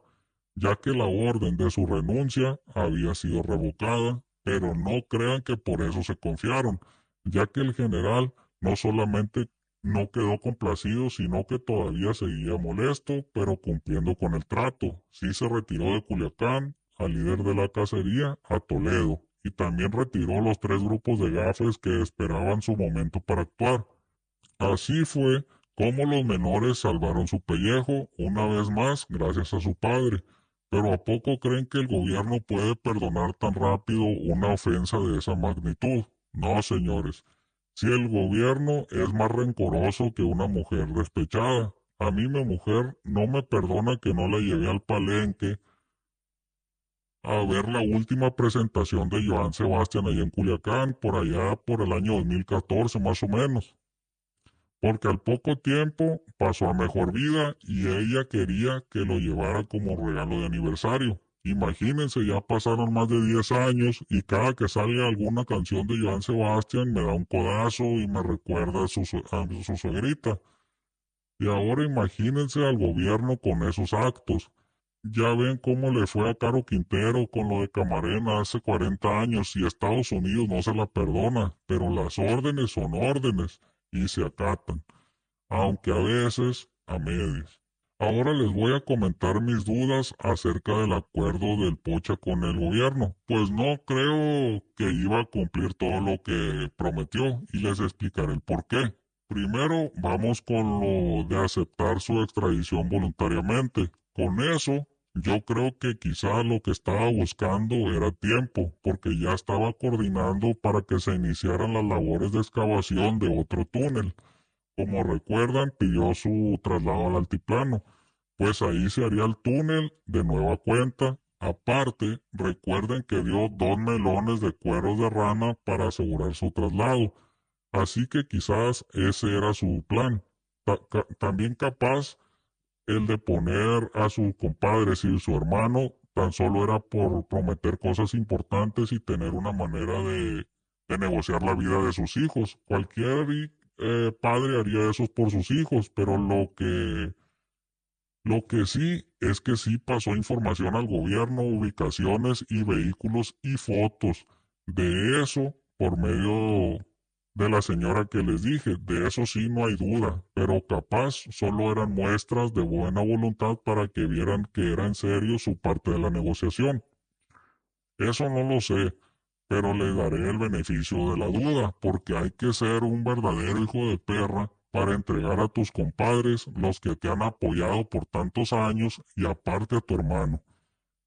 ya que la orden de su renuncia había sido revocada, pero no crean que por eso se confiaron, ya que el general no solamente no quedó complacido, sino que todavía seguía molesto, pero cumpliendo con el trato. Sí se retiró de Culiacán, al líder de la cacería, a Toledo, y también retiró los 3 grupos de gafes que esperaban su momento para actuar. Así fue como los menores salvaron su pellejo, una vez más, gracias a su padre. Pero ¿a poco creen que el gobierno puede perdonar tan rápido una ofensa de esa magnitud? No, señores. Si el gobierno es más rencoroso que una mujer despechada, a mí mi mujer no me perdona que no la llevé al Palenque a ver la última presentación de Joan Sebastián allá en Culiacán, por allá por el año 2014 más o menos. Porque al poco tiempo pasó a mejor vida y ella quería que lo llevara como regalo de aniversario. Imagínense, ya pasaron más de 10 años y cada que sale alguna canción de Joan Sebastián me da un codazo y me recuerda a su suegrita. Y ahora imagínense al gobierno con esos actos. Ya ven cómo le fue a Caro Quintero con lo de Camarena hace 40 años y Estados Unidos no se la perdona, pero las órdenes son órdenes y se acatan, aunque a veces a medias. Ahora les voy a comentar mis dudas acerca del acuerdo del Pocha con el gobierno, pues no creo que iba a cumplir todo lo que prometió y les explicaré el por qué. Primero, vamos con lo de aceptar su extradición voluntariamente. Con eso, yo creo que quizá lo que estaba buscando era tiempo, porque ya estaba coordinando para que se iniciaran las labores de excavación de otro túnel. Como recuerdan, pidió su traslado al altiplano, pues ahí se haría el túnel de nueva cuenta. Aparte, recuerden que dio 2 melones de cueros de rana para asegurar su traslado, así que quizás ese era su plan. También capaz el de poner a sus compadres y su hermano tan solo era por prometer cosas importantes y tener una manera de negociar la vida de sus hijos. Cualquier padre haría eso por sus hijos, pero lo que sí es que sí pasó información al gobierno, ubicaciones y vehículos y fotos de eso por medio de la señora que les dije. De eso sí no hay duda, pero capaz solo eran muestras de buena voluntad para que vieran que era en serio su parte de la negociación. Eso no lo sé, pero le daré el beneficio de la duda, porque hay que ser un verdadero hijo de perra para entregar a tus compadres, los que te han apoyado por tantos años, y aparte a tu hermano.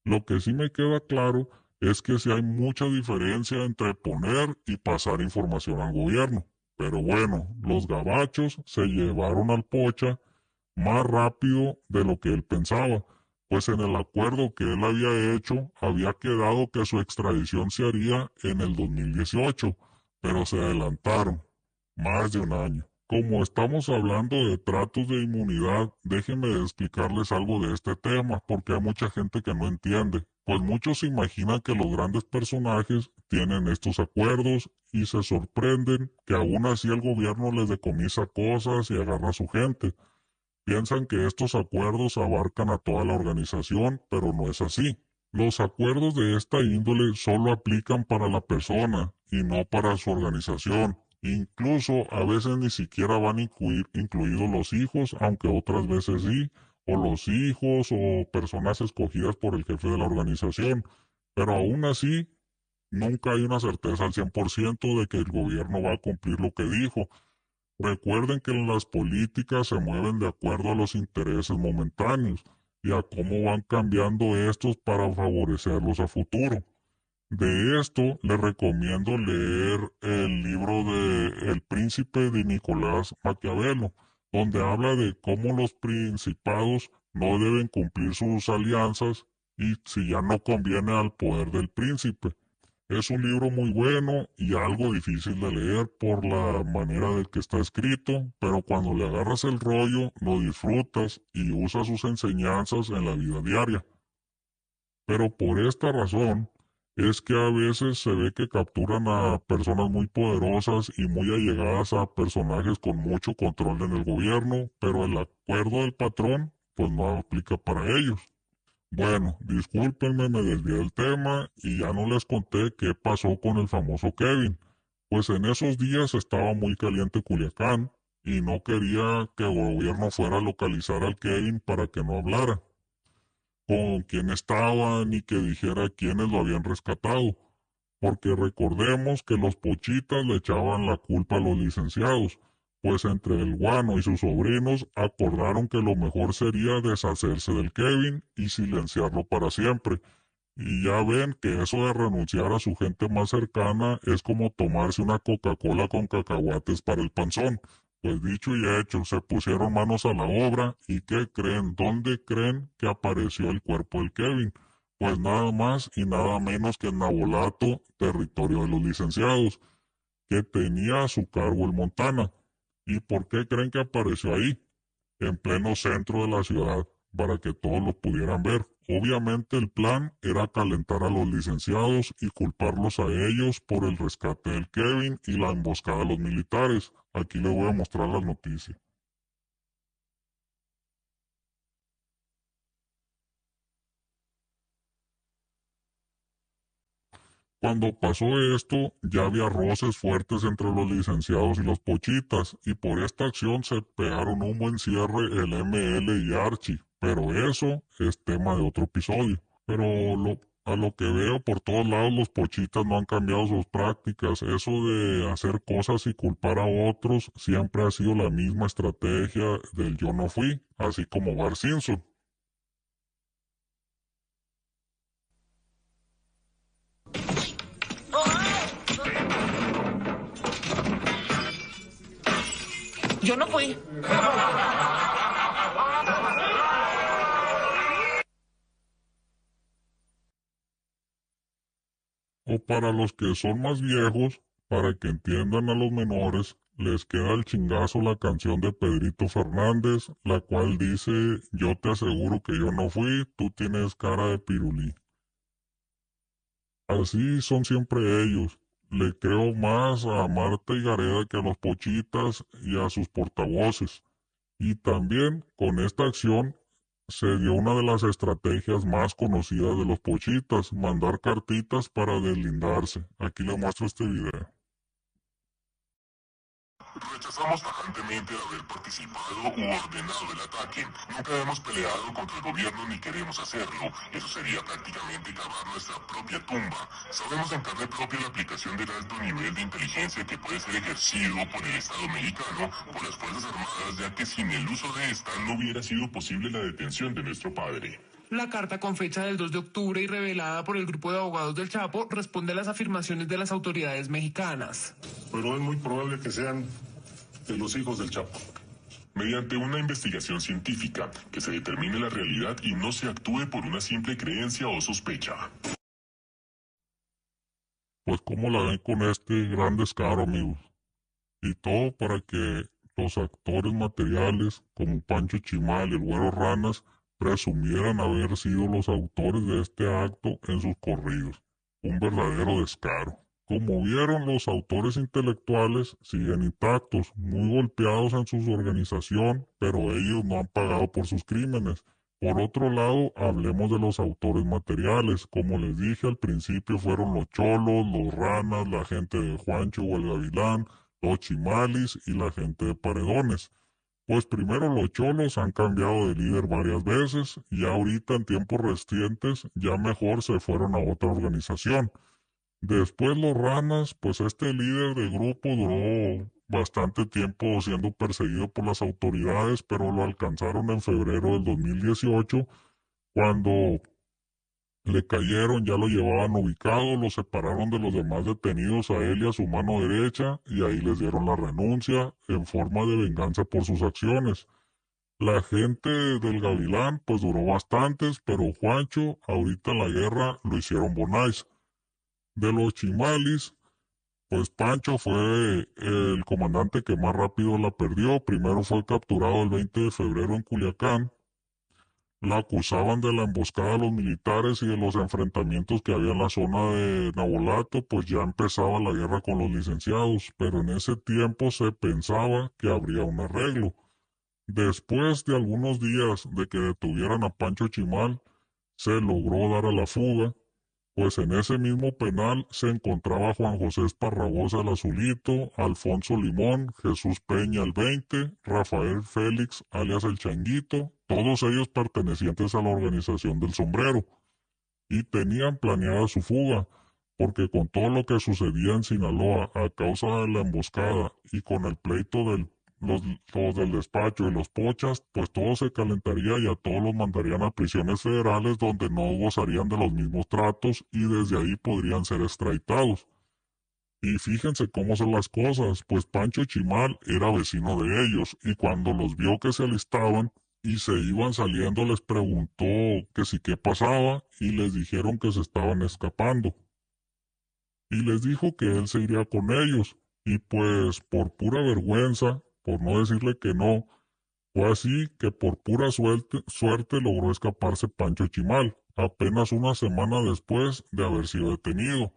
Lo que sí me queda claro es que sí hay mucha diferencia entre poner y pasar información al gobierno. Pero bueno, los gabachos se llevaron al Pocha más rápido de lo que él pensaba, pues en el acuerdo que él había hecho había quedado que su extradición se haría en el 2018, pero se adelantaron más de un año. Como estamos hablando de tratos de inmunidad, déjenme explicarles algo de este tema, porque hay mucha gente que no entiende. Pues muchos se imaginan que los grandes personajes tienen estos acuerdos y se sorprenden que aún así el gobierno les decomisa cosas y agarra a su gente. Piensan que estos acuerdos abarcan a toda la organización, pero no es así. Los acuerdos de esta índole solo aplican para la persona y no para su organización. Incluso a veces ni siquiera van incluidos los hijos, aunque otras veces sí, o los hijos o personas escogidas por el jefe de la organización. Pero aún así, nunca hay una certeza al 100% de que el gobierno va a cumplir lo que dijo. Recuerden que las políticas se mueven de acuerdo a los intereses momentáneos y a cómo van cambiando estos para favorecerlos a futuro. De esto les recomiendo leer el libro de El Príncipe de Nicolás Maquiavelo, donde habla de cómo los principados no deben cumplir sus alianzas y si ya no conviene al poder del príncipe. Es un libro muy bueno y algo difícil de leer por la manera de que está escrito, pero cuando le agarras el rollo, lo disfrutas y usas sus enseñanzas en la vida diaria. Pero por esta razón es que a veces se ve que capturan a personas muy poderosas y muy allegadas a personajes con mucho control en el gobierno, pero el acuerdo del patrón pues no aplica para ellos. Bueno, discúlpenme, me desvié del tema y ya no les conté qué pasó con el famoso Kevin. Pues en esos días estaba muy caliente Culiacán y no quería que el gobierno fuera a localizar al Kevin para que no hablara con quién estaba ni que dijera quiénes lo habían rescatado. Porque recordemos que los pochitas le echaban la culpa a los licenciados, pues entre el guano y sus sobrinos acordaron que lo mejor sería deshacerse del Kevin y silenciarlo para siempre. Y ya ven que eso de renunciar a su gente más cercana es como tomarse una Coca-Cola con cacahuates para el panzón. Pues dicho y hecho, se pusieron manos a la obra y ¿qué creen? ¿Dónde creen que apareció el cuerpo del Kevin? Pues nada más y nada menos que en Nabolato, territorio de los licenciados, que tenía a su cargo el Montana. ¿Y por qué creen que apareció ahí? En pleno centro de la ciudad, para que todos lo pudieran ver. Obviamente el plan era calentar a los licenciados y culparlos a ellos por el rescate del Kevin y la emboscada de los militares. Aquí les voy a mostrar las noticias. Cuando pasó esto, ya había roces fuertes entre los licenciados y los pochitas, y por esta acción se pegaron un buen cierre el ML y Archie, pero eso es tema de otro episodio. Pero a lo que veo por todos lados los pochitas no han cambiado sus prácticas. Eso de hacer cosas y culpar a otros siempre ha sido la misma estrategia del yo no fui, así como Bart Simpson. Yo no fui. O para los que son más viejos, para que entiendan a los menores, les queda el chingazo la canción de Pedrito Fernández, la cual dice, yo te aseguro que yo no fui, tú tienes cara de pirulí. Así son siempre ellos. Le creo más a Marta y Gareda que a los pochitas y a sus portavoces. Y también con esta acción se dio una de las estrategias más conocidas de los pochitas, mandar cartitas para deslindarse. Aquí les muestro este video. Rechazamos tajantemente haber participado u ordenado el ataque. Nunca hemos peleado contra el gobierno ni queremos hacerlo. Eso sería prácticamente cavar nuestra propia tumba. Sabemos en carne propia la aplicación del alto nivel de inteligencia que puede ser ejercido por el Estado mexicano, por las Fuerzas Armadas, ya que sin el uso de esta no hubiera sido posible la detención de nuestro padre. La carta con fecha del 2 de octubre y revelada por el grupo de abogados del Chapo responde a las afirmaciones de las autoridades mexicanas. Pero es muy probable que sean de los hijos del Chapo. Mediante una investigación científica, que se determine la realidad y no se actúe por una simple creencia o sospecha. Pues cómo la ven con este gran descaro, amigos. Y todo para que los actores materiales como Pancho Chimal y el Güero Ranas presumieran haber sido los autores de este acto en sus corridos. Un verdadero descaro. Como vieron, los autores intelectuales siguen intactos, muy golpeados en su organización, pero ellos no han pagado por sus crímenes. Por otro lado, hablemos de los autores materiales. Como les dije al principio, fueron los cholos, los ranas, la gente de Juancho o el Gavilán, los chimalis y la gente de Paredones. Pues primero los cholos han cambiado de líder varias veces y ahorita en tiempos recientes ya mejor se fueron a otra organización. Después los ranas, pues este líder de grupo duró bastante tiempo siendo perseguido por las autoridades, pero lo alcanzaron en febrero del 2018, cuando le cayeron, ya lo llevaban ubicado, lo separaron de los demás detenidos a él y a su mano derecha, y ahí les dieron la renuncia en forma de venganza por sus acciones. La gente del Gavilán, pues duró bastantes, pero Juancho, ahorita en la guerra, lo hicieron bonais. De los chimalis, pues Pancho fue el comandante que más rápido la perdió. Primero fue capturado el 20 de febrero en Culiacán. La acusaban de la emboscada de los militares y de los enfrentamientos que había en la zona de Nabolato, pues ya empezaba la guerra con los licenciados, pero en ese tiempo se pensaba que habría un arreglo. Después de algunos días de que detuvieran a Pancho Chimal, se logró dar a la fuga. Pues en ese mismo penal se encontraba Juan José Esparragosa el Azulito, Alfonso Limón, Jesús Peña el 20, Rafael Félix alias el Changuito, todos ellos pertenecientes a la organización del Sombrero, y tenían planeada su fuga, porque con todo lo que sucedía en Sinaloa a causa de la emboscada y con el pleito los del despacho y los pochas, pues todo se calentaría y a todos los mandarían a prisiones federales donde no gozarían de los mismos tratos y desde ahí podrían ser extraditados. Y fíjense cómo son las cosas, pues Pancho Chimal era vecino de ellos y cuando los vio que se alistaban y se iban saliendo les preguntó que si qué pasaba y les dijeron que se estaban escapando. Y les dijo que él se iría con ellos y pues por pura vergüenza, por no decirle que no, fue así que por pura suerte logró escaparse Pancho Chimal, apenas una semana después de haber sido detenido.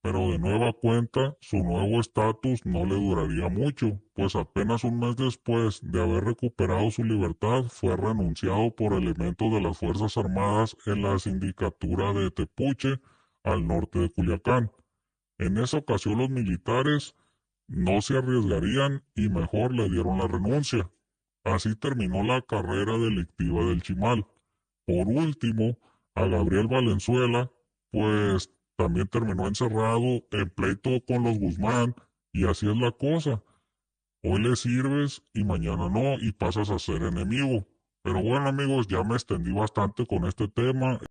Pero de nueva cuenta, su nuevo estatus no le duraría mucho, pues apenas un mes después de haber recuperado su libertad fue renunciado por elementos de las Fuerzas Armadas en la sindicatura de Tepuche, al norte de Culiacán. En esa ocasión los militares no se arriesgarían y mejor le dieron la renuncia. Así terminó la carrera delictiva del Chimal. Por último, a Gabriel Valenzuela, pues también terminó encerrado en pleito con los Guzmán, y así es la cosa. Hoy le sirves y mañana no, y pasas a ser enemigo. Pero bueno, amigos, ya me extendí bastante con este tema.